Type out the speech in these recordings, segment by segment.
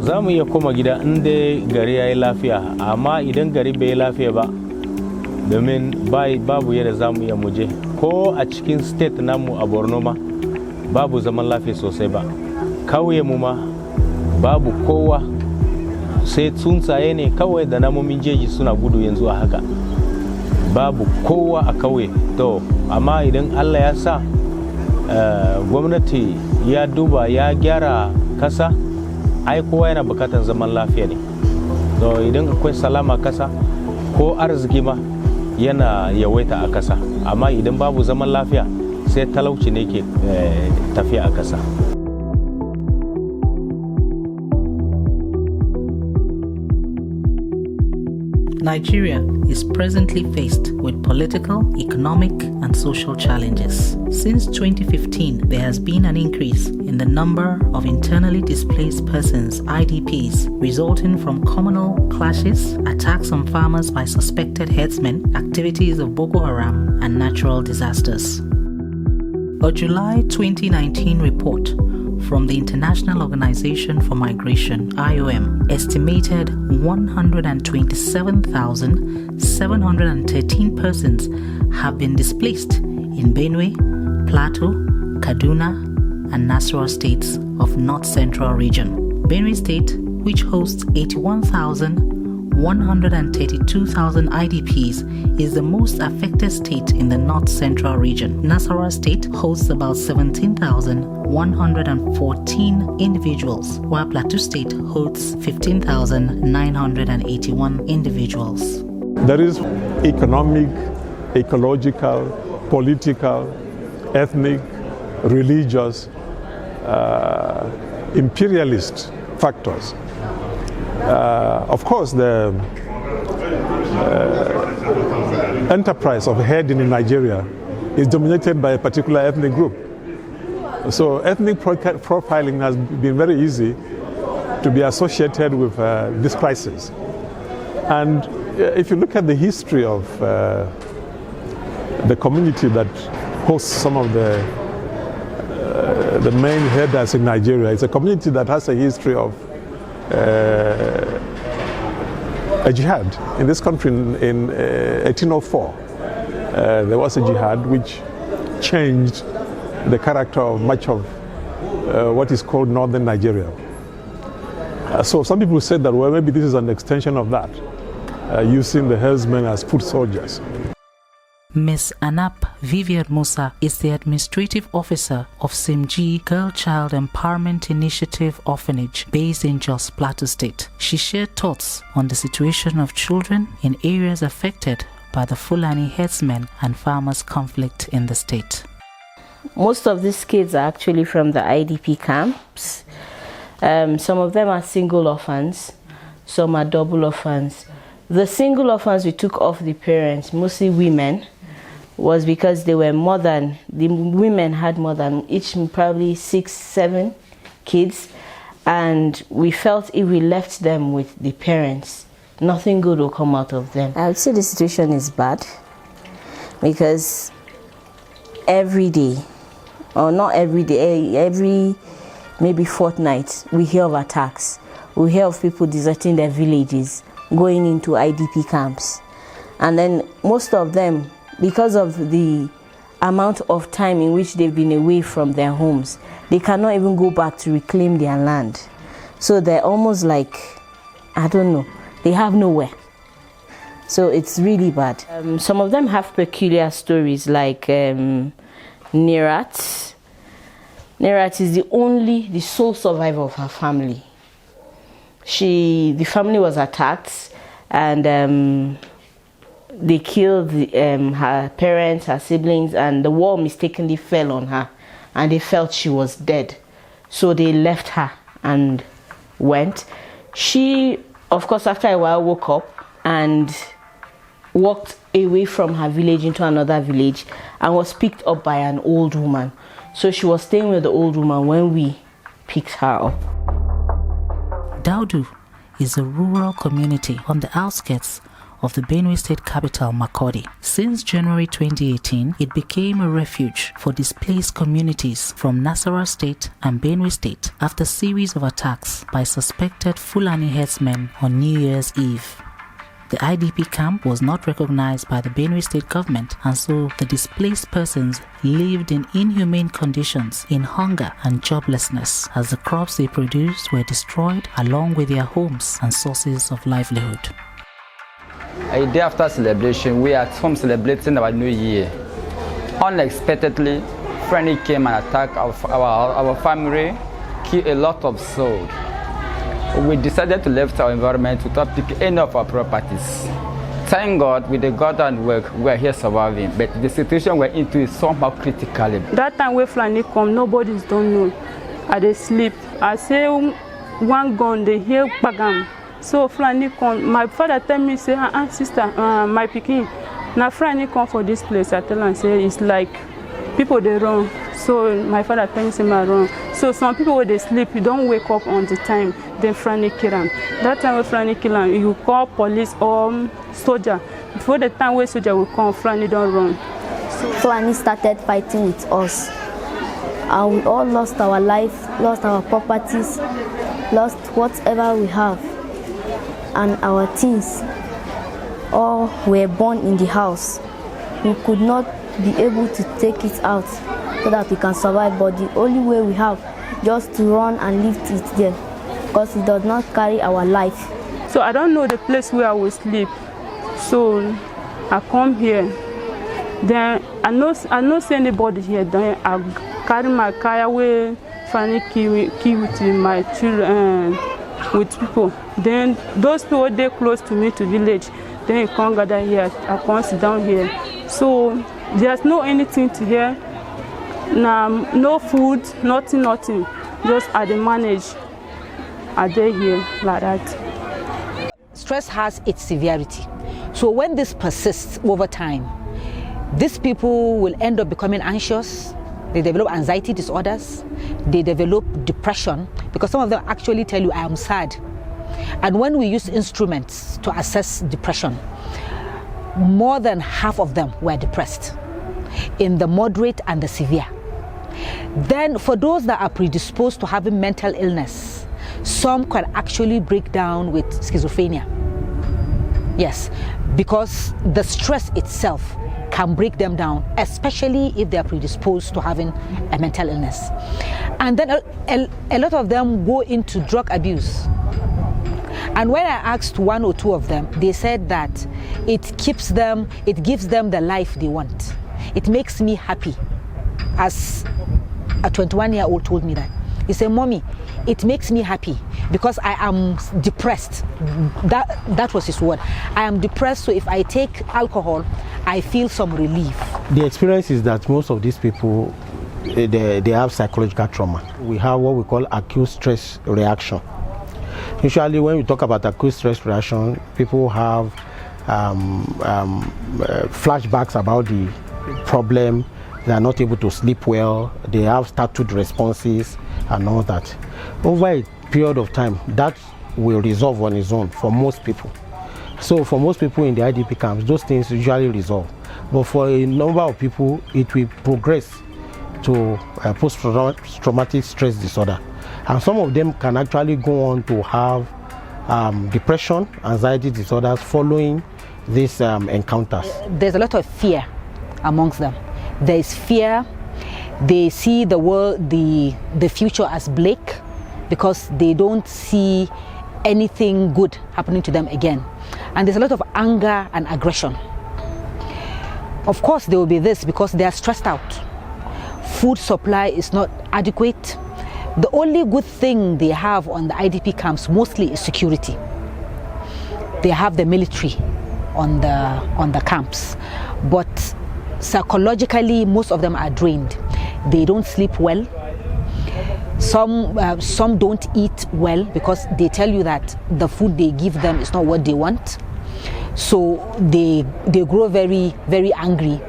za mu iya koma gida inda gari ya yi lafiya, amma idan gari bai yi lafiya ba, domin babu yadda za mu iya muje. Ko a cikin state namu a Borno ma babu zaman lafiya sosai ba. Kauye mu ma babu kowa, sai tsuntsaye ne kawai da namomin jeji suna gudu yanzu a haka. Babu kowa a kauye. To amma idan Allah ya sa gwamnati ya duba ya gyara kasa, ai kowa yana bukatar zaman lafiya ne. To idan akwai salama kasa, ko arziki ma yana yawaita a kasa. Amma idan babu zaman lafiya, sai talauci ne ke tafiya a kasa. Nigeria is presently faced with political, economic, and social challenges. Since 2015, there has been an increase in the number of internally displaced persons, IDPs, resulting from communal clashes, attacks on farmers by suspected herdsmen, activities of Boko Haram, and natural disasters. A July 2019 report from the International Organization for Migration, IOM, estimated 127,713 persons have been displaced in Benue, Plateau, Kaduna, and Nasarawa states of North Central region. Benue State, which hosts 81,132,000 IDPs, is the most affected state in the North Central region. Nasarawa State hosts about 17,114 individuals, while Plateau State hosts 15,981 individuals. There is economic, ecological, political, ethnic, religious, imperialist factors. Of course, the enterprise of herding in Nigeria is dominated by a particular ethnic group. So ethnic profiling has been very easy to be associated with this crisis. And if you look at the history of the community that hosts some of the main herders in Nigeria, it's a community that has a history of a jihad. In this country in 1804, there was a jihad which changed the character of much of what is called northern Nigeria. So some people said that, well, maybe this is an extension of that, using the herdsmen as foot soldiers. Ms. Anap Vivian Musa is the administrative officer of Simji Girl Child Empowerment Initiative Orphanage based in Jos Plateau State. She shared thoughts on the situation of children in areas affected by the Fulani herdsmen and farmers' conflict in the state. Most of these kids are actually from the IDP camps. Some of them are single orphans, some are double orphans. The single orphans we took off the parents, mostly women, was because they were the women had more than each probably 6-7 kids, and we felt if we left them with the parents, nothing good will come out of them. I would say the situation is bad because every day, or not every day, every maybe fortnight, we hear of attacks. We hear of people deserting their villages, going into IDP camps, and then most of them, because of the amount of time in which they've been away from their homes, they cannot even go back to reclaim their land. So they're almost like, I don't know, they have nowhere. So it's really bad. Some of them have peculiar stories, like Nerat. Nerat is the sole survivor of her family. The family was attacked, and they killed her parents, her siblings, and the wall mistakenly fell on her, and they felt she was dead. So they left her and went. She, of course, after a while woke up and walked away from her village into another village and was picked up by an old woman. So she was staying with the old woman when we picked her up. Daudu is a rural community on the outskirts of the Benue State capital, Makurdi. Since January 2018, it became a refuge for displaced communities from Nasarawa State and Benue State after a series of attacks by suspected Fulani herdsmen on New Year's Eve. The IDP camp was not recognized by the Benue State government, and so the displaced persons lived in inhumane conditions, in hunger and joblessness, as the crops they produced were destroyed along with their homes and sources of livelihood. A day after celebration, we are at home celebrating our new year. Unexpectedly, Fulani came and attacked our family, killed a lot of souls. We decided to leave our environment without picking any of our properties. Thank God, with the God and work, we are here surviving, but the situation we're into is somehow critical. That time when Fulani come, nobody don't know. They sleep. I say one gun, they hear bagam. So Fulani come. My father tell me, say, sister, my pikin. Now Fulani come for this place. I tell him, say, it's like people they run. So my father tell me, say, my run. So some people when they sleep, you don't wake up on the time. Then Fulani kill them. That time when Fulani kill them, you call police or soldier. Before the time when soldier will come, Fulani don't run. Fulani started fighting with us. And we all lost our life, lost our properties, lost whatever we have. And our things all were born in the house. We could not be able to take it out so that we can survive, but the only way we have just to run and leave it there, because it does not carry our life. So I don't know the place where I will sleep. So I come here. Then I no see anybody here. Then I carry my car away, Fulani key with my children, with people. Then those people they close to me to village. Then you can't gather here. I can't sit down here. So there's no anything to hear. No food, nothing. Just I manage. I dey here like that. Stress has its severity. So when this persists over time, these people will end up becoming anxious. They develop anxiety disorders. They develop depression, because some of them actually tell you, I am sad. And when we use instruments to assess depression, more than half of them were depressed, in the moderate and the severe. Then for those that are predisposed to having mental illness, some can actually break down with schizophrenia. Yes, because the stress itself can break them down, especially if they are predisposed to having a mental illness. And then a lot of them go into drug abuse. And when I asked one or two of them, they said that it gives them the life they want. It makes me happy. As a 21-year-old told me that. He said, Mommy, it makes me happy because I am depressed. That was his word. I am depressed, so if I take alcohol, I feel some relief. The experience is that most of these people, they have psychological trauma. We have what we call acute stress reaction. Usually when we talk about acute stress reaction, people have flashbacks about the problem. They are not able to sleep well. They have startled responses and all that. Over a period of time, that will resolve on its own for most people. So for most people in the IDP camps, those things usually resolve. But for a number of people, it will progress to post-traumatic stress disorder. And some of them can actually go on to have depression, anxiety disorders following these encounters. There's a lot of fear amongst them. There is fear. They see the world, the future as bleak, because they don't see anything good happening to them again. And there's a lot of anger and aggression. Of course there will be this because they are stressed out. Food supply is not adequate. The only good thing they have on the IDP camps mostly is security. They have the military on the camps, but psychologically most of them are drained. They don't sleep well. Some don't eat well because they tell you that the food they give them is not what they want. So they grow very, very angry.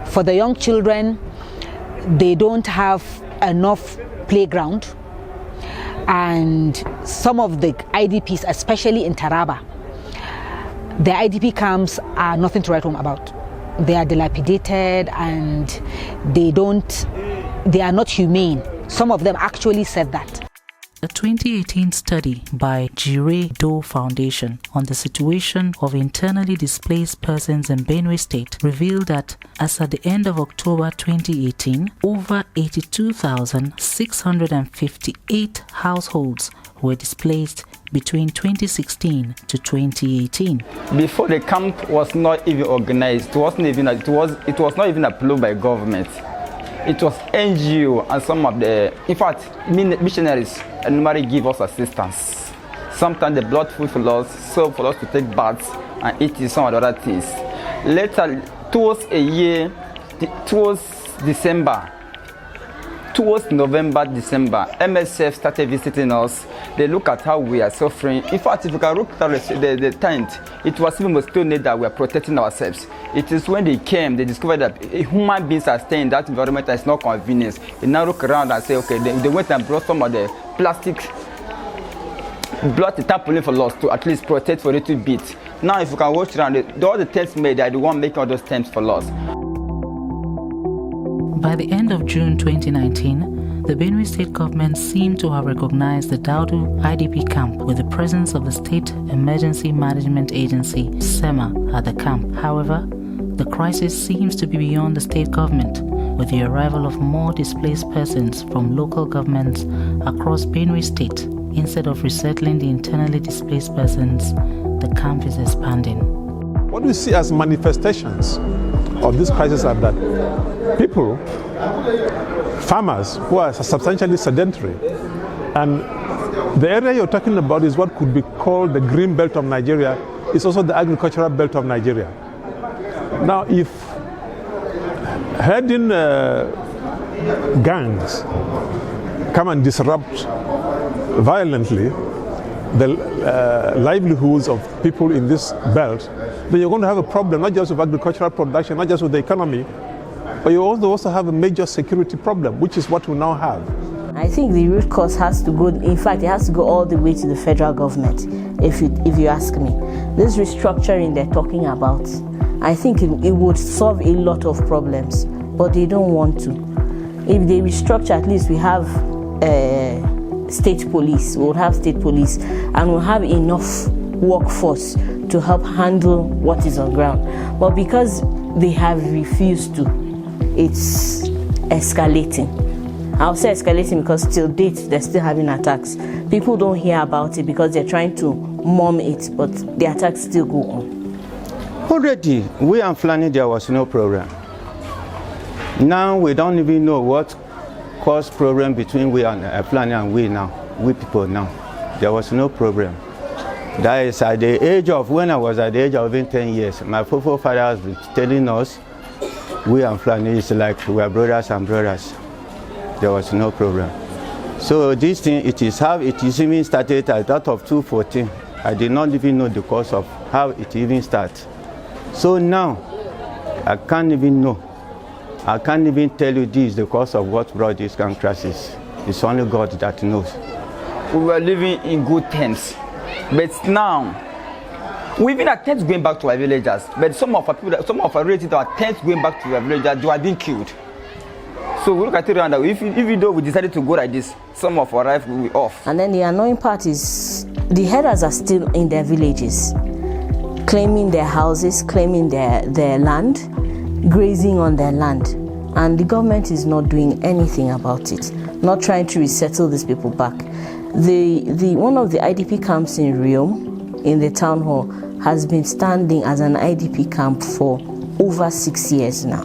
For the young children, they don't have enough playground, and some of the IDPs, especially in Taraba, The IDP camps are nothing to write home about. They are dilapidated and they are not humane. Some of them actually said that. A 2018 study by Jire Do Foundation on the situation of internally displaced persons in Benue State revealed that as at the end of October 2018, over 82,658 households were displaced between 2016 to 2018. Before, the camp was not even organized. It was not even approved by government. It was NGO and some of the, in fact, missionaries and nobody give us assistance. Sometimes they brought food for us, soap for us to take baths and eat some of the other things. Later, towards November, December, MSF started visiting us. They look at how we are suffering. In fact, if you can look at the tent, it was even still that we are protecting ourselves. It is when they came, they discovered that human beings are staying in that environment that is not convenient. They now look around and say, okay, they went and brought some of the plastic, brought the tarpaulin for us to at least protect for a little bit. Now, if you can watch around, all the tents made, they are the one making all those tents for us. By the end of June 2019, the Benue State government seemed to have recognized the Daudu IDP camp with the presence of the State Emergency Management Agency, SEMA, at the camp. However, the crisis seems to be beyond the state government, with the arrival of more displaced persons from local governments across Benue State. Instead of resettling the internally displaced persons, the camp is expanding. What we see as manifestations of this crisis are that people, farmers who are substantially sedentary, and the area you're talking about is what could be called the green belt of Nigeria. It's also the agricultural belt of Nigeria. Now, if herding gangs come and disrupt violently the livelihoods of people in this belt, then you're going to have a problem, not just with agricultural production, not just with the economy, but you also have a major security problem, which is what we now have. I think the root cause has to go, in fact, it has to go all the way to the federal government, if you ask me. This restructuring they're talking about, I think it would solve a lot of problems, but they don't want to. If they restructure, at least we have state police, we'll have state police, and we'll have enough workforce to help handle what is on ground. But because they have refused to, it's escalating. I'll say escalating because till date they're still having attacks. People don't hear about it because they're trying to mum it, but the attacks still go on. Already, we and Fulani, there was no program. Now we don't even know what caused problem between we and Fulani and we people now. There was no problem. That is at the age of, when I was at the age of even 10 years, my forefathers were telling us, we and Fulani is like we are brothers and brothers. There was no problem. So this thing, it is even started at that of 2014. I did not even know the cause of how it even started. So now, I can't even know. I can't even tell you this is the cause of what brought this kind of crisis. It's only God that knows. We were living in good terms, but now we've been attempts going back to our villagers. But some of our relatives are attempts going back to our villagers. They are being killed. So we look at it around that even though we decided to go like this, some of our life will be off. And then the annoying part is the herders are still in their villages, claiming their houses, claiming their land, grazing on their land, and the government is not doing anything about it, not trying to resettle these people back. One of the IDP camps in Riom, in the town hall, has been standing as an IDP camp for over 6 years now.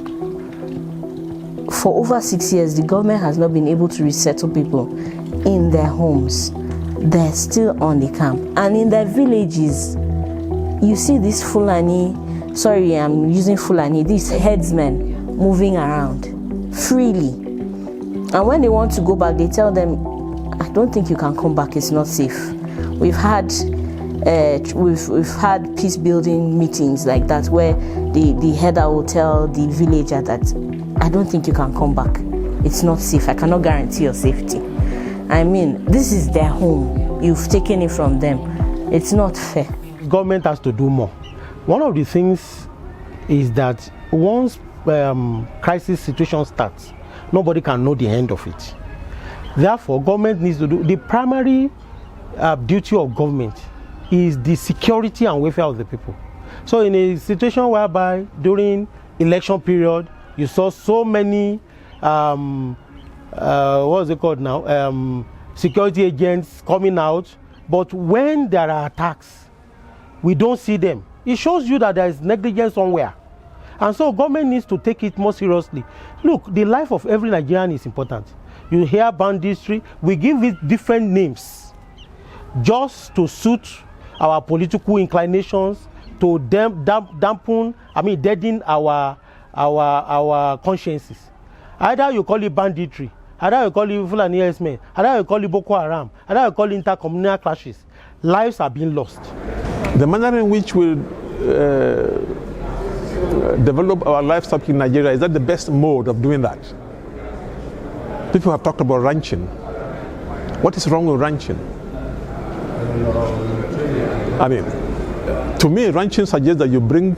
For over 6 years, the government has not been able to resettle people in their homes. They're still on the camp, and in their villages, you see this Fulani, sorry, I'm using Fulani, these headsmen moving around freely. And when they want to go back, they tell them, I don't think you can come back, it's not safe. We've had peace building meetings like that where the header will tell the villager that I don't think you can come back. It's not safe. I cannot guarantee your safety. I mean, this is their home. You've taken it from them. It's not fair. Government has to do more. One of the things is that once crisis situation starts, nobody can know the end of it. Therefore, government needs to do, the primary duty of government is the security and welfare of the people. So in a situation whereby during election period, you saw so many, what is it called now, security agents coming out, but when there are attacks, we don't see them. It shows you that there is negligence somewhere. And so government needs to take it more seriously. Look, the life of every Nigerian is important. You hear banditry, we give it different names just to suit our political inclinations, to deaden our consciences. Either you call it banditry, either you call it Fulani herdsmen, either you call it Boko Haram, either you call it intercommunal clashes. Lives are being lost. The manner in which we develop our livestock in Nigeria, is that the best mode of doing that? People have talked about ranching. What is wrong with ranching? I mean, to me, ranching suggests that you bring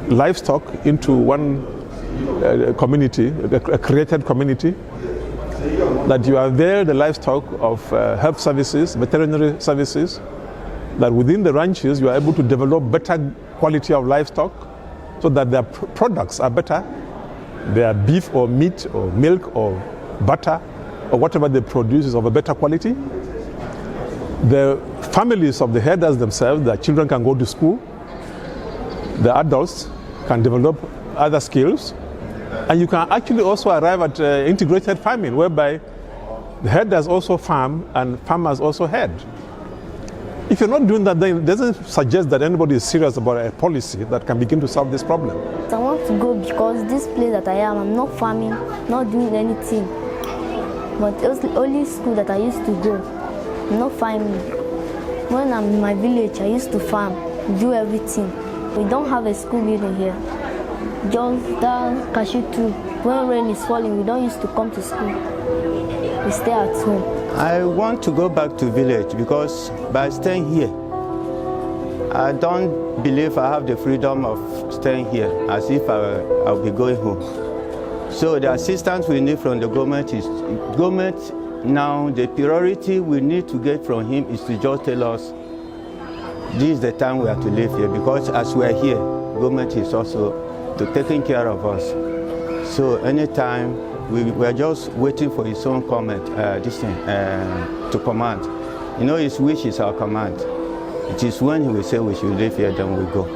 livestock into one community, a created community, that you are there, the livestock of health services, veterinary services, that within the ranches you are able to develop better quality of livestock so that their products are better. Their beef or meat or milk or butter or whatever they produce is of a better quality. The families of the herders themselves, their children can go to school. The adults can develop other skills. And you can actually also arrive at integrated farming, whereby the herders also farm and farmers also herd. If you're not doing that, then it doesn't suggest that anybody is serious about a policy that can begin to solve this problem. I want to go because this place that I am, I'm not farming, not doing anything. But it was the only school that I used to go. I'm not farming. When I'm in my village, I used to farm, do everything. We don't have a school building here. Just that cashew tree. When rain is falling, we don't used to come to school. We stay at home. I want to go back to village because by staying here, I don't believe I have the freedom of staying here as if I'll be going home. So the assistance we need from the government is, now the priority we need to get from him is to just tell us this is the time we have to live here, because as we are here, government is also taking care of us. So anytime we are just waiting for his own comment, to command. You know, his wish is our command. It is when he will say we should live here, then we go.